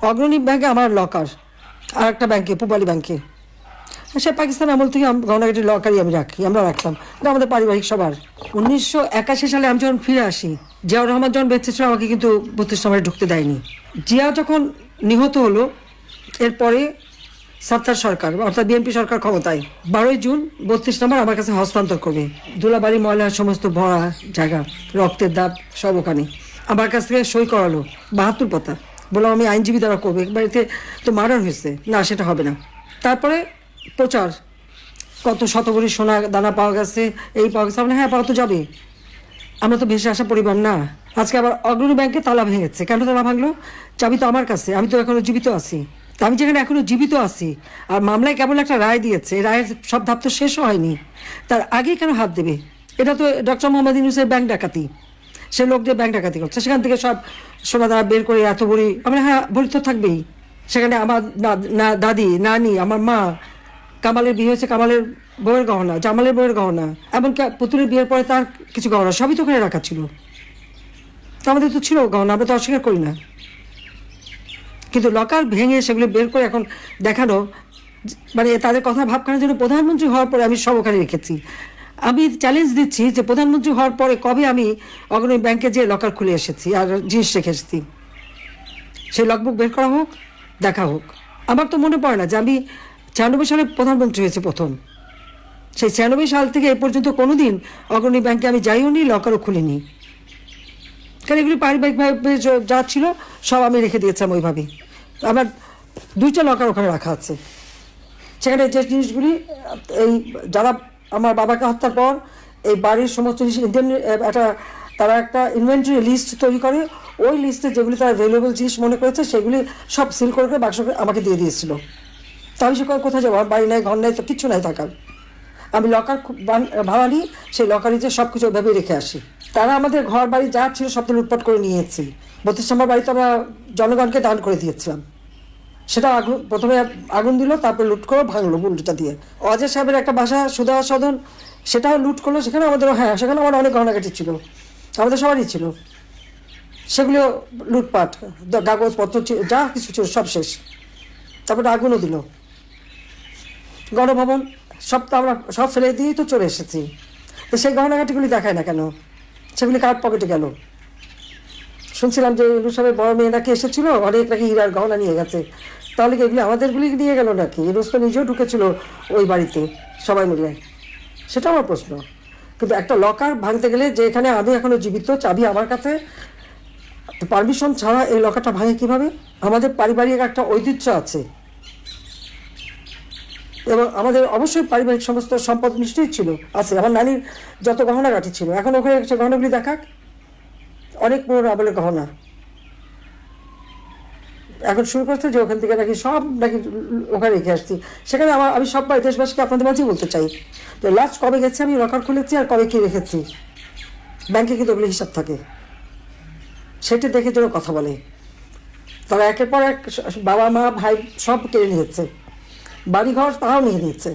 অগ্রণী ব্যাংকে আমার লকার, আর একটা ব্যাংকে পূবালী ব্যাংকে। সে পাকিস্তান আমল থেকে গহনাগাটির লকারই আমি রাখি, আমরা রাখতাম, এটা আমাদের পারিবারিক সবার। 1981 সালে আমি যখন ফিরে আসি, জিয়াউর রহমান যখন বেঁচে ছিল আমাকে কিন্তু 32 নম্বরে ঢুকতে দেয়নি। জিয়া যখন নিহত হলো এরপরে সাত্তার সরকার অর্থাৎ বিএনপি সরকার ক্ষমতায় 12 জুন 32 নম্বর আমার কাছে হস্তান্তর করবে। ধুলাবাড়ি ময়লার সমস্ত ভরা জায়গা, রক্তের দাগ সব ওখানে। আমার কাছ থেকে সই করালো 72 পাতা, বললাম আমি আইনজীবী দ্বারা করবো, বাড়িতে তো মার্ডার হয়েছে, না সেটা হবে না। তারপরে প্রচার, কত শতকরি সোনা দানা পাওয়া গেছে, এই পাওয়া গেছে, মানে হ্যাঁ পাওয়া তো যাবে, আমরা তো ভেসে আসা পরিবার না। আজকে আবার অগ্রণী ব্যাংকে তালা ভেঙেছে, কেন তালা ভাঙলো? চাবি তো আমার কাছে, আমি তো এখনো জীবিত আছি। আমি যেখানে এখনো জীবিত আছি আর মামলায় কেবল একটা রায় দিয়েছে, রায়ের সব ধাপ তো শেষও হয়নি, তার আগেই কেন হাত দেবে? এটা তো ডক্টর মোহাম্মদ ইউনূসের ব্যাংক ডাকাতি, সে লোক দিয়ে ব্যাংক ডাকাতি করছে, সেখান থেকে সব সোনা দানা বের করে এত ভরি, আমরা হ্যাঁ ভরি তো থাকবেই। সেখানে আমার দাদি, নানি, আমার মা, কামালের বিয়ে হয়েছে, কামালের বউয়ের গহনা, জামালের বউয়ের গহনা, এমনকি পুতুলের বিয়ের পরে তার কিছু গহনা সবই তো ওখানে রাখা ছিল। তো আমাদের তো ছিল গহনা, আমরা তো অস্বীকার করি না। কিন্তু লকার ভেঙে সেগুলো বের করে এখন দেখানো, মানে তাদের কথা ভাবখানার জন্য প্রধানমন্ত্রী হওয়ার পরে আমি সব ওখানে রেখেছি। আমি চ্যালেঞ্জ দিচ্ছি যে প্রধানমন্ত্রী হওয়ার পরে কবে আমি অগ্রণী ব্যাংকে যে লকার খুলে এসেছি আর জিনিস রেখে এসেছি, সেই লগবুক বের করা হোক, দেখা হোক। আমার তো মনে পড়ে না যে আমি 96 সালে প্রধানমন্ত্রী হয়েছে প্রথম, সেই 96 সাল থেকে এ পর্যন্ত কোনোদিন অগ্রণী ব্যাংকে আমি যাইও নি, লকারও খুলিনি, কারণ এগুলি পারিবারিকভাবে যা ছিল সব আমি রেখে দিয়েছিলাম ওইভাবেই। আমার 2টা লকার ওখানে রাখা আছে, সেখানে যে জিনিসগুলি এই যারা আমার বাবাকে হত্যার পর এই বাড়ির সমস্ত জিনিস একটা তারা একটা ইনভেন্টরি লিস্ট তৈরি করে, ওই লিস্টে যেগুলি তারা ভ্যালুয়েবল জিনিস মনে করেছে সেগুলি সব সিল করে বাক্স আমাকে দিয়ে দিয়েছিল। তা আমি সে কোথায় যাবো, বাড়ি নাই, ঘর নাই, তো কিচ্ছু নাই থাকার। আমি লকার ভাড়া নিই, সেই লকারে যে সব কিছু ওইভাবেই রেখে আসি। তারা আমাদের ঘর বাড়ি যা ছিল সব তো লুটপাট করে নিয়েছি। 32 নম্বর বাড়িতে আমরা জনগণকে দান করে দিয়েছিলাম, সেটা প্রথমে আগুন দিল, তারপরে লুট করে ভাঙলো উল্টোটা দিয়ে। অজয় সাহেবের একটা বাসা সুধা সদন, সেটাও লুট করলো, সেখানে আমাদেরও, হ্যাঁ সেখানে আমার অনেক গহনাগাটি ছিল, আমাদের সবারই ছিল, সেগুলো লুটপাট, কাগজপত্র যা কিছু ছিল সব শেষ। তারপরে আগুনও দিল। গণভবন সব তো আমরা সব ফেলে দিয়েই তো চলে এসেছি, তো সেই গহনাগাটিগুলি দেখায় না কেন? সেগুলি কার পকেটে গেল? শুনছিলাম যে ইউনূস সাহেবের বড় মেয়ে নাকি এসেছিল, অনেক নাকি হীরার গহনা নিয়ে গেছে, তাহলে কি এগুলি আমাদেরগুলি নিয়ে গেল নাকি? ইউনূস তো নিজেও ঢুকেছিল ওই বাড়িতে সবাই মিলে, সেটা আমার প্রশ্ন। কিন্তু একটা লকার ভাঙতে গেলে, যে এখানে আমি এখনো জীবিত, চাবি আমার কাছে, পারমিশন ছাড়া এই লকারটা ভাঙে কিভাবে? আমাদের পারিবারিক একটা ঐতিহ্য আছে এবং আমাদের অবশ্যই পারিবারিক সমস্ত সম্পদ নিশ্চয়ই ছিল, আছে। আমার নানির যত গহনাগাটি ছিল, এখন ওখানে সে গহনাগুলি দেখাক, অনেক পুরোনো আমলের গহনা। এখন শুরু করছে যে ওখান থেকে নাকি সব নাকি ওখানে রেখে আসছি, সেখানে আমি সব দেশবাসীকে আপনাদের মাঝেই বলতে চাই যে লাস্ট কবে গেছে আমি লকার খুলেছি আর কবে কি রেখেছি। ব্যাংকে কিন্তু ওগুলো হিসাব থাকে, সেটি দেখে যেন কথা বলে। তারা একের পর এক বাবা মা ভাই সব কেড়ে নিয়েছে, বাড়িঘর তারাও নিয়ে নিচ্ছে।